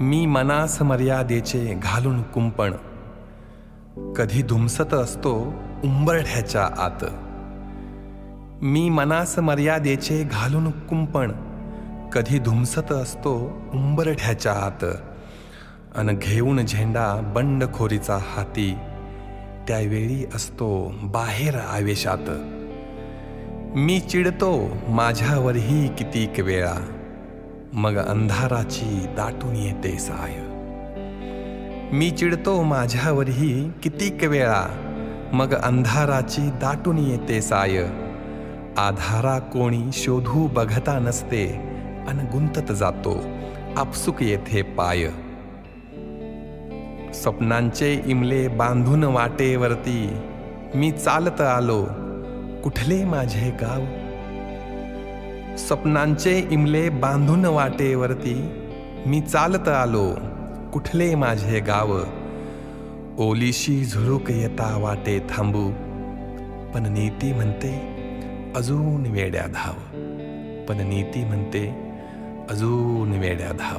मी मनास मर्यादेचे घालून कुंपण, कधी धुमसत असतो उंबरठ्याच्या आत. मी मनास मर्यादेचे घालून कुंपण, कधी धुमसत असतो उंबरठ्याच्या आत. अन घेऊन झेंडा बंडखोरीचा हाती, त्यावेळी असतो बाहेर आवेशात. मी चिडतो माझ्यावरही कितीक वेळा, मग अंधाराची दाटून येते साय. मी चिडतो माझ्यावरही कितीक वेळा, मग अंधाराची दाटून येते साय. आधारा कोणी शोधू बघता नसते, अन गुंतत जातो आपसुक येथे पाय. स्वप्नांचे इमले बांधून वाटेवरती, मी चालत आलो कुठले माझे गाव. स्वप्नांचे इमले बांधून वाटेवरती, मी चालत आलो कुठले माझे गाव. ओलीशी झुळूक येता वाटे थांबू, पण नीती म्हणते अजून वेड्या धाव. पण नीती म्हणते अजून वेड्या धाव.